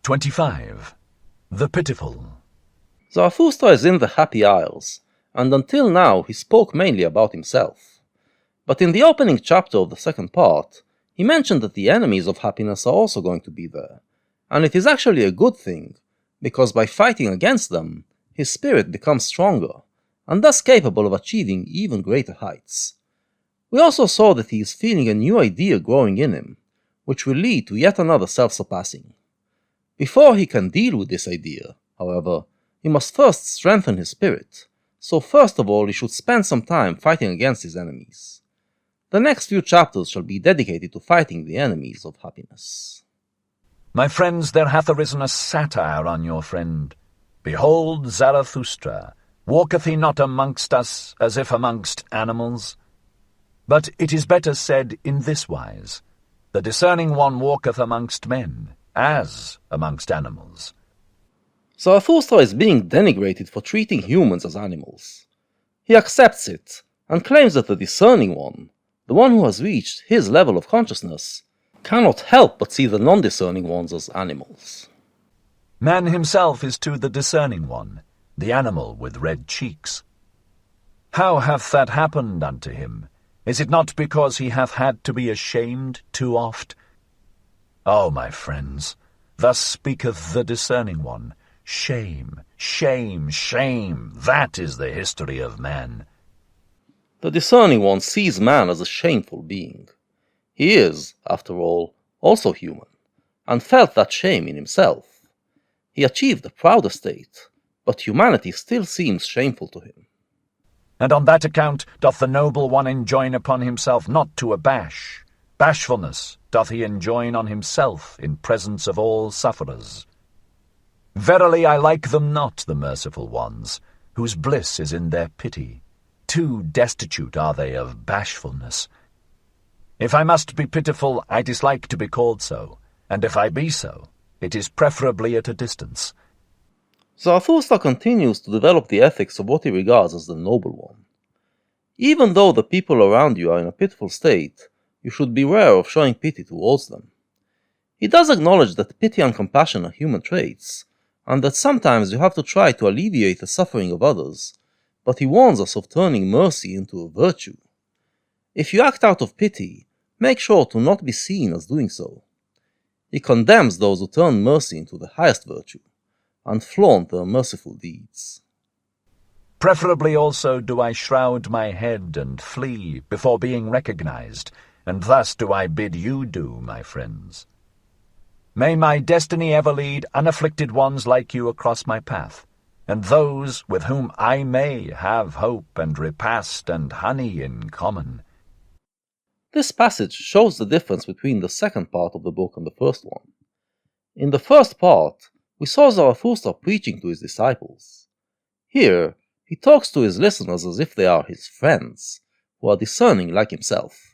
25. The Pitiful. Zarathustra is in the Happy Isles, and until now he spoke mainly about himself. But in the opening chapter of the second part, he mentioned that the enemies of happiness are also going to be there, and it is actually a good thing, because by fighting against them, his spirit becomes stronger, and thus capable of achieving even greater heights. We also saw that he is feeling a new idea growing in him, which will lead to yet another self-surpassing. Before he can deal with this idea, however, he must first strengthen his spirit, so first of all he should spend some time fighting against his enemies. The next few chapters shall be dedicated to fighting the enemies of happiness. My friends, there hath arisen a satire on your friend. Behold, Zarathustra, walketh he not amongst us as if amongst animals? But it is better said in this wise, the discerning one walketh amongst men, as amongst animals. Zarathustra is being denigrated for treating humans as animals. He accepts it, and claims that the discerning one, the one who has reached his level of consciousness, cannot help but see the non-discerning ones as animals. Man himself is to the discerning one, the animal with red cheeks. How hath that happened unto him? Is it not because he hath had to be ashamed too oft? O my friends, thus speaketh the discerning one. Shame, shame, shame, that is the history of man. The discerning one sees man as a shameful being. He is, after all, also human, and felt that shame in himself. He achieved a proud estate, but humanity still seems shameful to him. And on that account doth the noble one enjoin upon himself not to abash. Bashfulness doth he enjoin on himself in presence of all sufferers. Verily I like them not, the merciful ones, whose bliss is in their pity. Too destitute are they of bashfulness. If I must be pitiful, I dislike to be called so, and if I be so, it is preferably at a distance. Zarathustra continues to develop the ethics of what he regards as the noble one. Even though the people around you are in a pitiful state, you should beware of showing pity towards them. He does acknowledge that pity and compassion are human traits, and that sometimes you have to try to alleviate the suffering of others, but he warns us of turning mercy into a virtue. If you act out of pity, make sure to not be seen as doing so. He condemns those who turn mercy into the highest virtue, and flaunt their merciful deeds. Preferably also do I shroud my head and flee before being recognized, and thus do I bid you do, my friends. May my destiny ever lead unafflicted ones like you across my path, and those with whom I may have hope and repast and honey in common. This passage shows the difference between the second part of the book and the first one. In the first part, we saw Zarathustra preaching to his disciples. Here, he talks to his listeners as if they are his friends, who are discerning like himself.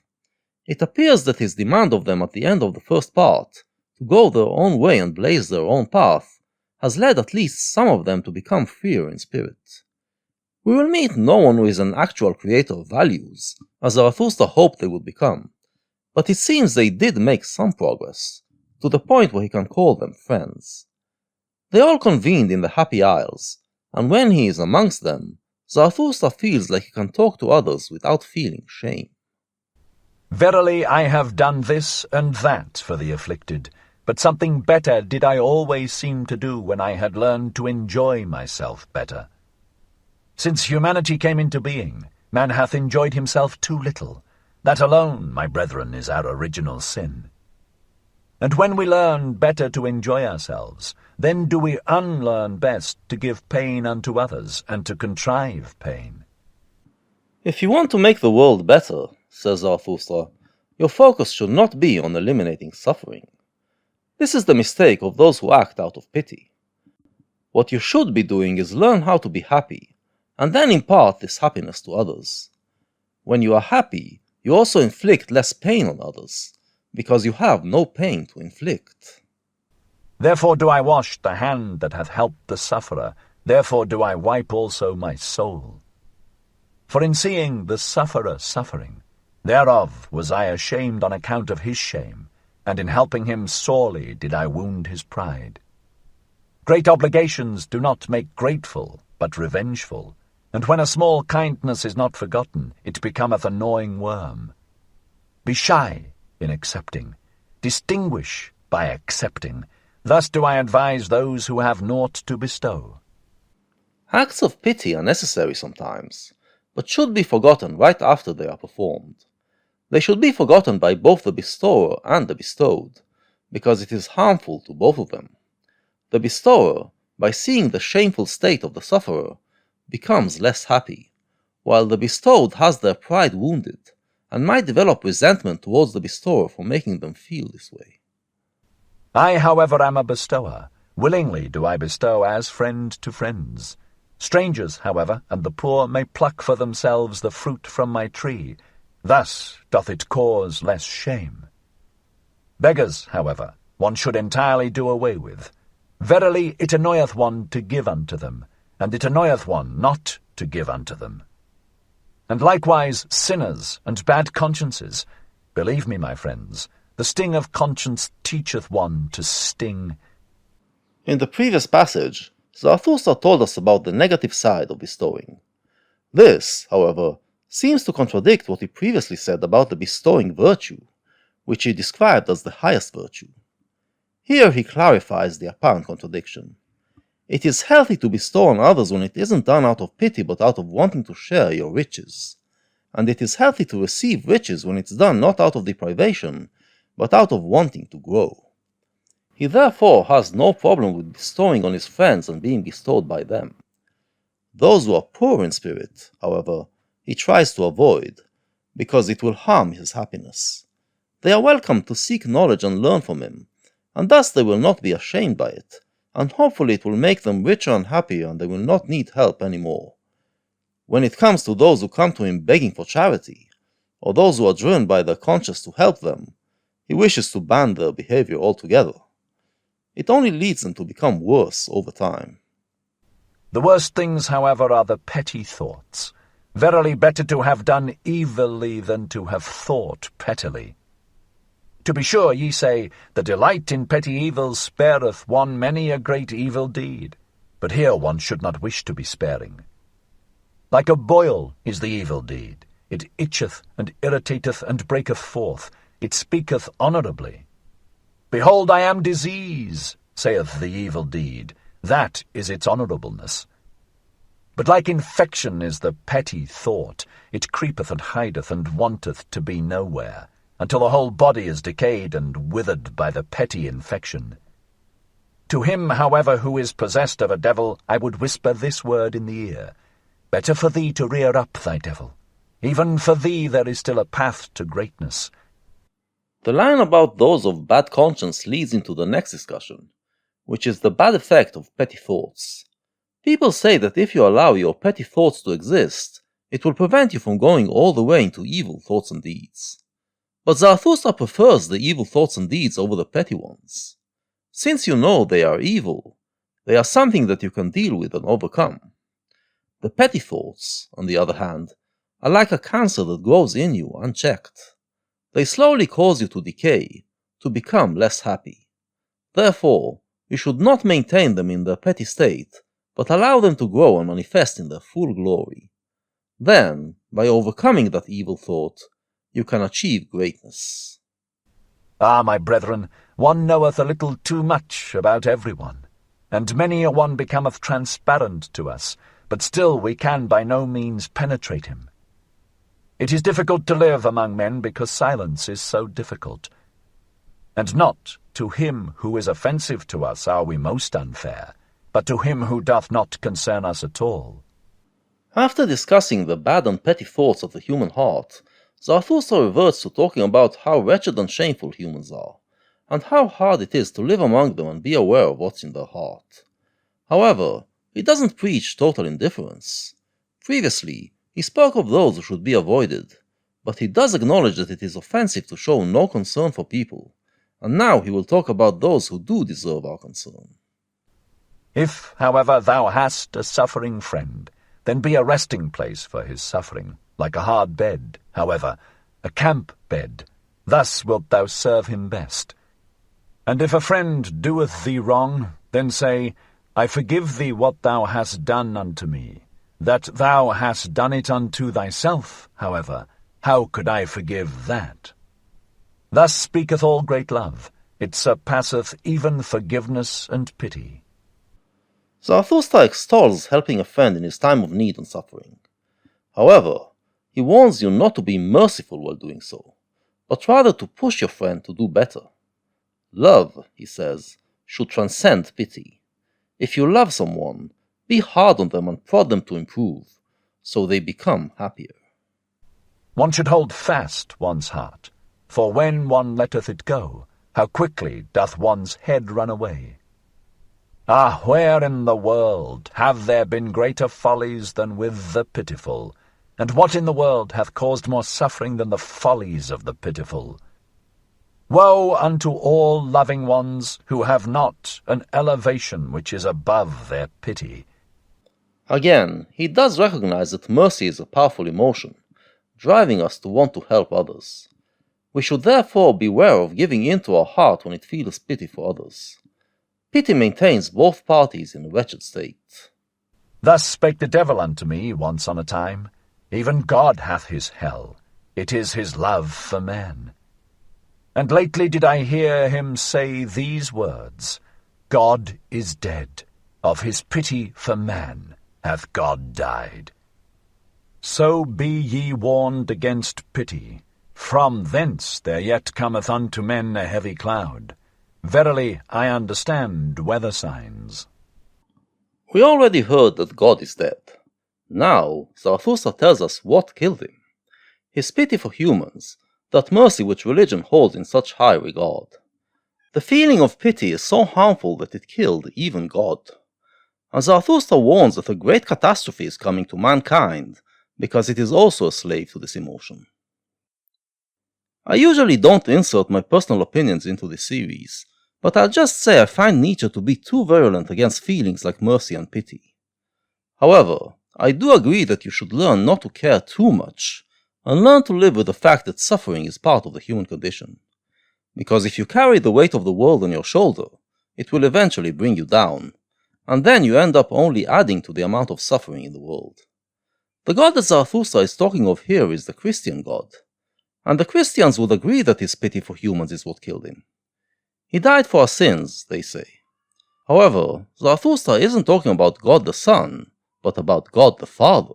It appears that his demand of them at the end of the first part, to go their own way and blaze their own path, has led at least some of them to become freer in spirit. We will meet no one who is an actual creator of values, as Zarathustra hoped they would become, but it seems they did make some progress, to the point where he can call them friends. They all convened in the Happy Isles, and when he is amongst them, Zarathustra feels like he can talk to others without feeling shame. Verily I have done this and that for the afflicted, but something better did I always seem to do when I had learned to enjoy myself better. Since humanity came into being, man hath enjoyed himself too little. That alone, my brethren, is our original sin. And when we learn better to enjoy ourselves, then do we unlearn best to give pain unto others and to contrive pain. If you want to make the world better, says Zarathustra, your focus should not be on eliminating suffering. This is the mistake of those who act out of pity. What you should be doing is learn how to be happy, and then impart this happiness to others. When you are happy, you also inflict less pain on others, because you have no pain to inflict. Therefore do I wash the hand that hath helped the sufferer, therefore do I wipe also my soul. For in seeing the sufferer suffering, thereof was I ashamed on account of his shame, and in helping him sorely did I wound his pride. Great obligations do not make grateful, but revengeful, and when a small kindness is not forgotten, it becometh a gnawing worm. Be shy in accepting, distinguish by accepting. Thus do I advise those who have naught to bestow. Acts of pity are necessary sometimes, but should be forgotten right after they are performed. They should be forgotten by both the bestower and the bestowed, because it is harmful to both of them. The bestower, by seeing the shameful state of the sufferer, becomes less happy, while the bestowed has their pride wounded, and might develop resentment towards the bestower for making them feel this way. I, however, am a bestower. Willingly do I bestow as friend to friends. Strangers, however, and the poor may pluck for themselves the fruit from my tree. Thus doth it cause less shame. Beggars, however, one should entirely do away with. Verily it annoyeth one to give unto them, and it annoyeth one not to give unto them. And likewise sinners and bad consciences. Believe me, my friends, the sting of conscience teacheth one to sting. In the previous passage, Zarathustra told us about the negative side of bestowing. This, however, seems to contradict what he previously said about the bestowing virtue, which he described as the highest virtue. Here he clarifies the apparent contradiction. It is healthy to bestow on others when it isn't done out of pity but out of wanting to share your riches, and it is healthy to receive riches when it's done not out of deprivation, but out of wanting to grow. He therefore has no problem with bestowing on his friends and being bestowed by them. Those who are poor in spirit, however, he tries to avoid, because it will harm his happiness. They are welcome to seek knowledge and learn from him, and thus they will not be ashamed by it, and hopefully it will make them richer and happier and they will not need help anymore. When it comes to those who come to him begging for charity, or those who are driven by their conscience to help them, he wishes to ban their behavior altogether. It only leads them to become worse over time. The worst things, however, are the petty thoughts. Verily better to have done evilly than to have thought pettily. To be sure, ye say, the delight in petty evils spareth one many a great evil deed. But here one should not wish to be sparing. Like a boil is the evil deed. It itcheth and irritateth and breaketh forth. It speaketh honourably. Behold, I am disease, saith the evil deed. That is its honourableness. But like infection is the petty thought. It creepeth and hideth and wanteth to be nowhere, until the whole body is decayed and withered by the petty infection. To him, however, who is possessed of a devil, I would whisper this word in the ear. Better for thee to rear up thy devil. Even for thee there is still a path to greatness. The line about those of bad conscience leads into the next discussion, which is the bad effect of petty thoughts. People say that if you allow your petty thoughts to exist, it will prevent you from going all the way into evil thoughts and deeds. But Zarathustra prefers the evil thoughts and deeds over the petty ones. Since you know they are evil, they are something that you can deal with and overcome. The petty thoughts, on the other hand, are like a cancer that grows in you unchecked. They slowly cause you to decay, to become less happy. Therefore, you should not maintain them in their petty state, but allow them to grow and manifest in their full glory. Then, by overcoming that evil thought, you can achieve greatness. Ah, my brethren, one knoweth a little too much about everyone, and many a one becometh transparent to us, but still we can by no means penetrate him. It is difficult to live among men because silence is so difficult. And not to him who is offensive to us are we most unfair, but to him who doth not concern us at all. After discussing the bad and petty thoughts of the human heart, Zarathustra reverts to talking about how wretched and shameful humans are, and how hard it is to live among them and be aware of what's in their heart. However, he doesn't preach total indifference. Previously, he spoke of those who should be avoided, but he does acknowledge that it is offensive to show no concern for people, and now he will talk about those who do deserve our concern. If, however, thou hast a suffering friend, then be a resting place for his suffering, like a hard bed, however, a camp bed. Thus wilt thou serve him best. And if a friend doeth thee wrong, then say, I forgive thee what thou hast done unto me. That thou hast done it unto thyself, however, how could I forgive that? Thus speaketh all great love. It surpasseth even forgiveness and pity. Zarathustra extols helping a friend in his time of need and suffering. However, he warns you not to be merciful while doing so, but rather to push your friend to do better. Love, he says, should transcend pity. If you love someone, be hard on them and prod them to improve, so they become happier. One should hold fast one's heart, for when one letteth it go, how quickly doth one's head run away. Ah, where in the world have there been greater follies than with the pitiful? And what in the world hath caused more suffering than the follies of the pitiful? Woe unto all loving ones who have not an elevation which is above their pity. Again, he does recognize that mercy is a powerful emotion, driving us to want to help others. We should therefore beware of giving in to our heart when it feels pity for others. Pity maintains both parties in a wretched state. Thus spake the devil unto me once on a time, even God hath his hell, it is his love for man. And lately did I hear him say these words, God is dead, of his pity for man hath God died. So be ye warned against pity. From thence there yet cometh unto men a heavy cloud. Verily I understand weather signs. We already heard that God is dead. Now, Zarathustra tells us what killed him. His pity for humans, that mercy which religion holds in such high regard. The feeling of pity is so harmful that it killed even God. And Zarathustra warns that a great catastrophe is coming to mankind, because it is also a slave to this emotion. I usually don't insert my personal opinions into this series, but I'll just say I find Nietzsche to be too virulent against feelings like mercy and pity. However, I do agree that you should learn not to care too much, and learn to live with the fact that suffering is part of the human condition. Because if you carry the weight of the world on your shoulder, it will eventually bring you down, and then you end up only adding to the amount of suffering in the world. The God that Zarathustra is talking of here is the Christian God, and the Christians would agree that his pity for humans is what killed him. He died for our sins, they say. However, Zarathustra isn't talking about God the Son, but about God the Father.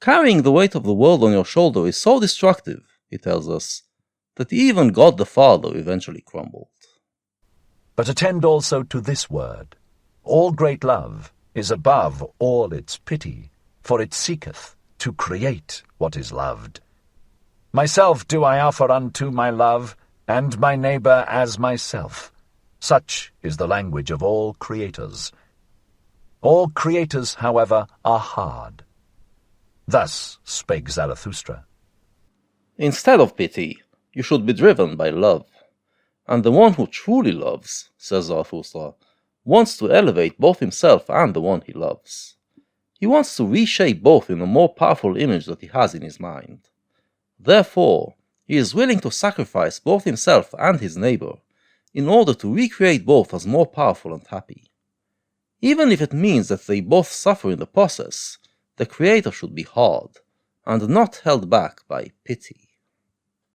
Carrying the weight of the world on your shoulder is so destructive, he tells us, that even God the Father eventually crumbled. But attend also to this word. All great love is above all its pity, for it seeketh to create what is loved. Myself do I offer unto my love, and my neighbour as myself. Such is the language of all creators. All creators, however, are hard. Thus spake Zarathustra. Instead of pity, you should be driven by love. And the one who truly loves, says Zarathustra, wants to elevate both himself and the one he loves. He wants to reshape both in a more powerful image that he has in his mind. Therefore, he is willing to sacrifice both himself and his neighbor in order to recreate both as more powerful and happy. Even if it means that they both suffer in the process, the creator should be hard, and not held back by pity.